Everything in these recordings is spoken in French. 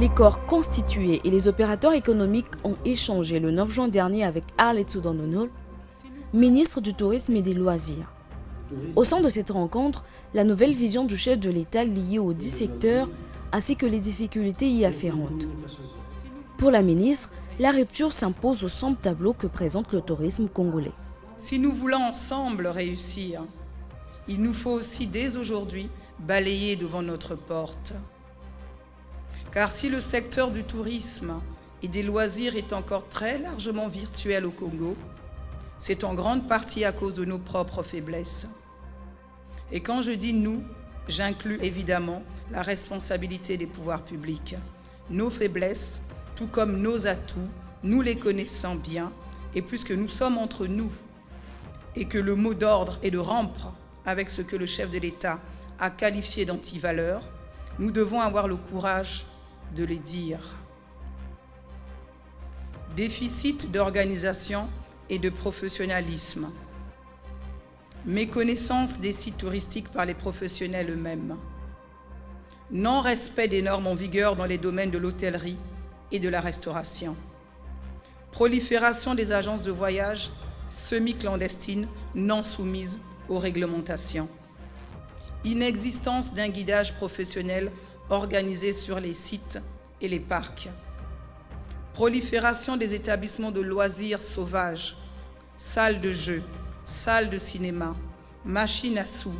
Les corps constitués et les opérateurs économiques ont échangé le 9 juin dernier avec Arlet Soudanonol, ministre du Tourisme et des Loisirs. Au sein de cette rencontre, la nouvelle vision du chef de l'État liée aux 10 secteurs ainsi que les difficultés y afférentes. Pour la ministre, la rupture s'impose au sombre tableau que présente le tourisme congolais. Si nous voulons ensemble réussir, il nous faut aussi dès aujourd'hui balayer devant notre porte. Car si le secteur du tourisme et des loisirs est encore très largement virtuel au Congo, c'est en grande partie à cause de nos propres faiblesses. Et quand je dis « nous », j'inclus évidemment la responsabilité des pouvoirs publics. Nos faiblesses, tout comme nos atouts, nous les connaissons bien, et puisque nous sommes entre nous, et que le mot d'ordre est de rompre avec ce que le chef de l'État a qualifié d'antivaleurs, nous devons avoir le courage de les dire. Déficit d'organisation et de professionnalisme. Méconnaissance des sites touristiques par les professionnels eux-mêmes. Non-respect des normes en vigueur dans les domaines de l'hôtellerie et de la restauration. Prolifération des agences de voyage semi-clandestines non soumises aux réglementations. Inexistence d'un guidage professionnel organisé sur les sites et les parcs. Prolifération des établissements de loisirs sauvages, salles de jeux, salles de cinéma, machines à sous,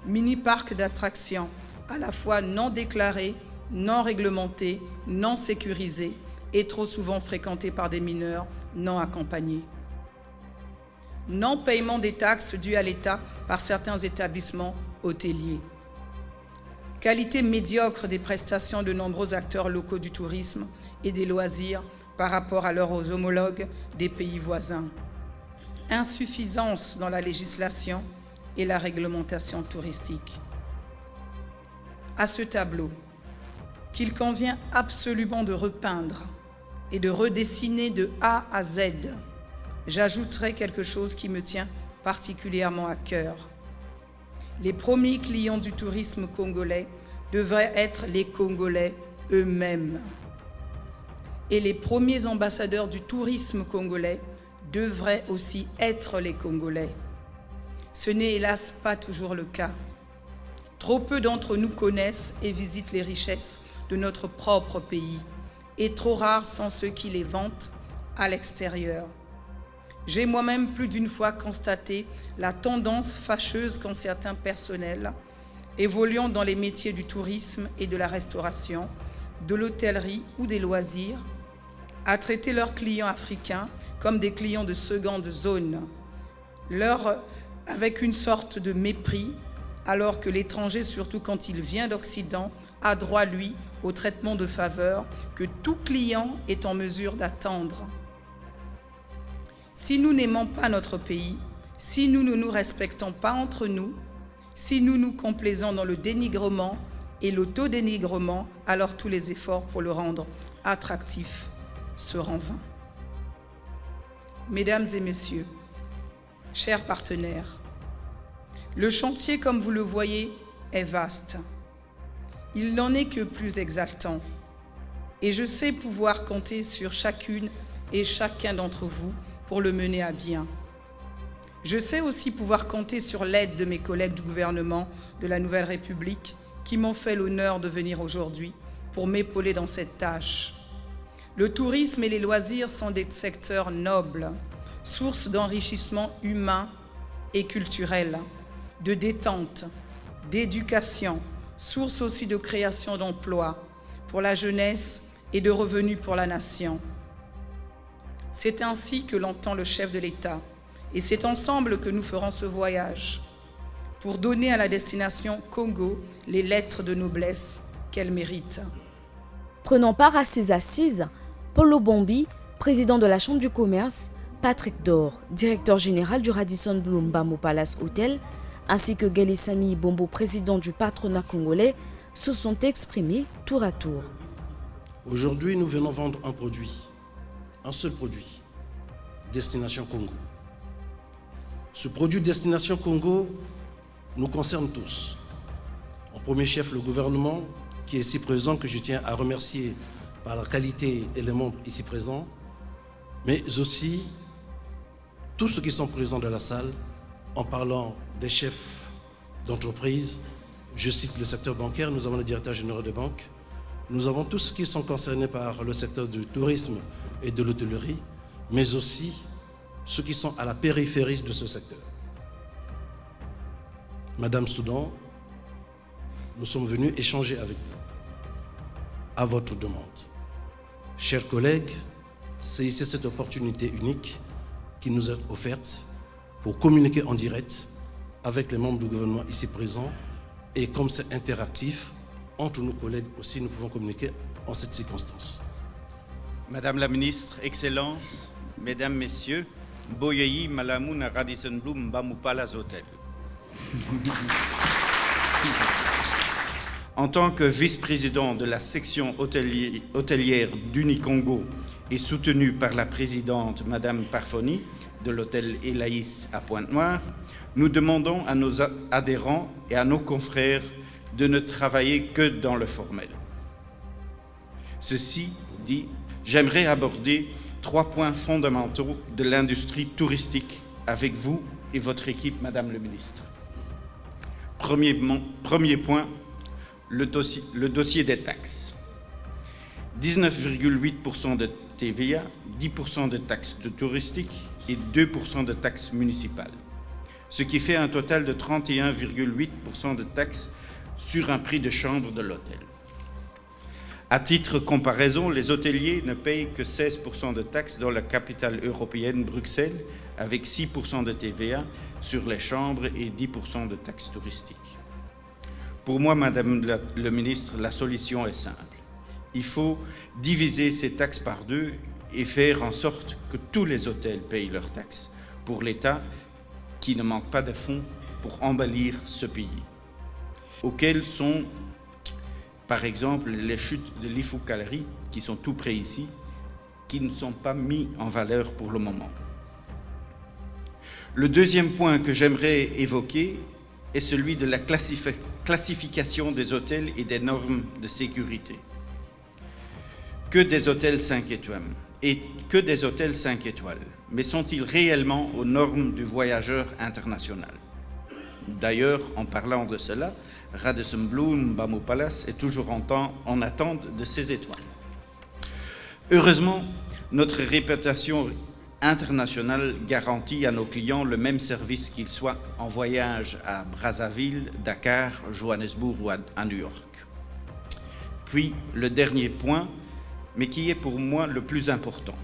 mini-parcs d'attractions, à la fois non déclarés, non réglementés, non sécurisés et trop souvent fréquentés par des mineurs non accompagnés. Non-paiement des taxes dues à l'État par certains établissements hôteliers. Qualité médiocre des prestations de nombreux acteurs locaux du tourisme et des loisirs par rapport à leurs homologues des pays voisins. Insuffisance dans la législation et la réglementation touristique. À ce tableau, qu'il convient absolument de repeindre et de redessiner de A à Z, j'ajouterai quelque chose qui me tient particulièrement à cœur. Les premiers clients du tourisme congolais devraient être les Congolais eux-mêmes. Et les premiers ambassadeurs du tourisme congolais devraient aussi être les Congolais. Ce n'est hélas pas toujours le cas. Trop peu d'entre nous connaissent et visitent les richesses de notre propre pays, et trop rares sont ceux qui les vantent à l'extérieur. J'ai moi-même plus d'une fois constaté la tendance fâcheuse qu'ont certains personnels évoluant dans les métiers du tourisme et de la restauration, de l'hôtellerie ou des loisirs, à traiter leurs clients africains comme des clients de seconde zone, avec une sorte de mépris, alors que l'étranger, surtout quand il vient d'Occident, a droit, lui, au traitement de faveur que tout client est en mesure d'attendre. Si nous n'aimons pas notre pays, si nous ne nous respectons pas entre nous, si nous nous complaisons dans le dénigrement et l'autodénigrement, alors tous les efforts pour le rendre attractif seront vains. Mesdames et messieurs, chers partenaires, le chantier, comme vous le voyez, est vaste. Il n'en est que plus exaltant. Et je sais pouvoir compter sur chacune et chacun d'entre vous pour le mener à bien. Je sais aussi pouvoir compter sur l'aide de mes collègues du gouvernement de la Nouvelle République qui m'ont fait l'honneur de venir aujourd'hui pour m'épauler dans cette tâche. Le tourisme et les loisirs sont des secteurs nobles, source d'enrichissement humain et culturel, de détente, d'éducation, source aussi de création d'emplois pour la jeunesse et de revenus pour la nation. C'est ainsi que l'entend le chef de l'État, et c'est ensemble que nous ferons ce voyage pour donner à la destination Congo les lettres de noblesse qu'elle mérite. Prenant part à ces assises, Paulo Bombi, président de la Chambre du commerce, Patrick Dor, directeur général du Radisson Blu Mbambo Palace Hotel, ainsi que Gali Sami Bombo, président du patronat congolais, se sont exprimés tour à tour. Aujourd'hui, nous venons vendre un produit, un seul produit, Destination Congo. Ce produit Destination Congo nous concerne tous. En premier chef, le gouvernement, qui est ici présent, que je tiens à remercier par la qualité et les membres ici présents, mais aussi tous ceux qui sont présents dans la salle en parlant des chefs d'entreprise. Je cite le secteur bancaire, nous avons le directeur général des banques, nous avons tous ceux qui sont concernés par le secteur du tourisme et de l'hôtellerie, mais aussi ceux qui sont à la périphérie de ce secteur. Madame Soudan, nous sommes venus échanger avec vous, à votre demande. Chers collègues, saisissez cette opportunité unique qui nous est offerte pour communiquer en direct avec les membres du gouvernement ici présents, et comme c'est interactif, entre nos collègues aussi, nous pouvons communiquer en cette circonstance. Madame la ministre, Excellences, Mesdames, Messieurs, Boyeyi Malamouna Radisson Bloom Bamoupalas Hotel. En tant que vice-président de la section hôtelière d'Unicongo et soutenu par la présidente Madame Parfoni de l'hôtel Elaïs à Pointe-Noire, nous demandons à nos adhérents et à nos confrères de ne travailler que dans le formel. Ceci dit, j'aimerais aborder 3 points fondamentaux de l'industrie touristique avec vous et votre équipe, Madame le ministre. Premier point, le dossier des taxes. 19,8% de TVA, 10% de taxes touristiques et 2% de taxes municipales, ce qui fait un total de 31,8% de taxes sur un prix de chambre de l'hôtel. À titre de comparaison, les hôteliers ne payent que 16% de taxes dans la capitale européenne, Bruxelles, avec 6% de TVA sur les chambres et 10% de taxes touristiques. Pour moi, Madame le ministre, la solution est simple. Il faut diviser ces taxes par 2 et faire en sorte que tous les hôtels payent leurs taxes pour l'État, qui ne manque pas de fonds pour embellir ce pays, auxquels sont, par exemple, les chutes de l'Ifoukalari, qui sont tout près ici, qui ne sont pas mis en valeur pour le moment. Le deuxième point que j'aimerais évoquer est celui de la classification des hôtels et des normes de sécurité. Que des hôtels 5 étoiles mais sont-ils réellement aux normes du voyageur international? D'ailleurs, en parlant de cela, Radisson Bloom Bamoupalas est toujours en attente de ces étoiles. Heureusement, notre réputation internationale garantit à nos clients le même service qu'ils soient en voyage à Brazzaville, Dakar, Johannesburg ou à New York. Puis, le dernier point, mais qui est pour moi le plus important,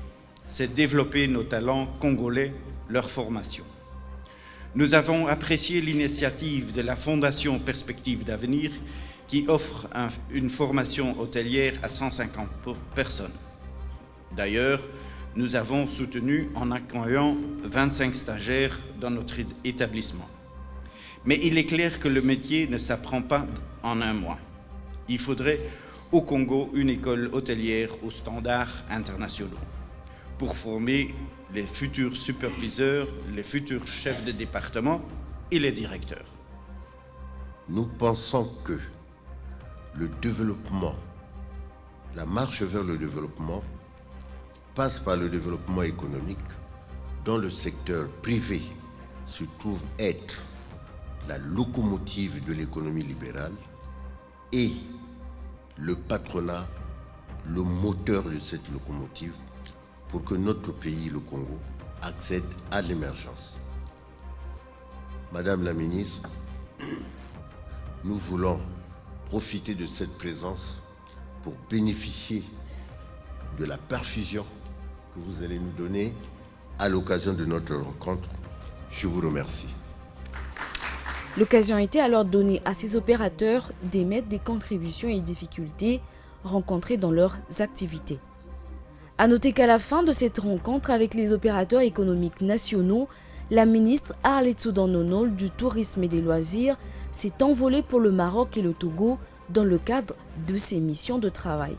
c'est développer nos talents congolais, leur formation. Nous avons apprécié l'initiative de la Fondation Perspectives d'Avenir qui offre une formation hôtelière à 150 personnes. D'ailleurs, nous avons soutenu en accueillant 25 stagiaires dans notre établissement. Mais il est clair que le métier ne s'apprend pas en un mois. Il faudrait au Congo une école hôtelière aux standards internationaux pour former les futurs superviseurs, les futurs chefs de département et les directeurs. Nous pensons que le développement, la marche vers le développement, passe par le développement économique dont le secteur privé se trouve être la locomotive de l'économie libérale et le patronat, le moteur de cette locomotive pour que notre pays, le Congo, accède à l'émergence. Madame la ministre, nous voulons profiter de cette présence pour bénéficier de la perfusion que vous allez nous donner à l'occasion de notre rencontre. Je vous remercie. L'occasion était alors donnée à ces opérateurs d'émettre des contributions et difficultés rencontrées dans leurs activités. À noter qu'à la fin de cette rencontre avec les opérateurs économiques nationaux, la ministre Arlette Soudan Nonol du Tourisme et des Loisirs s'est envolée pour le Maroc et le Togo dans le cadre de ses missions de travail.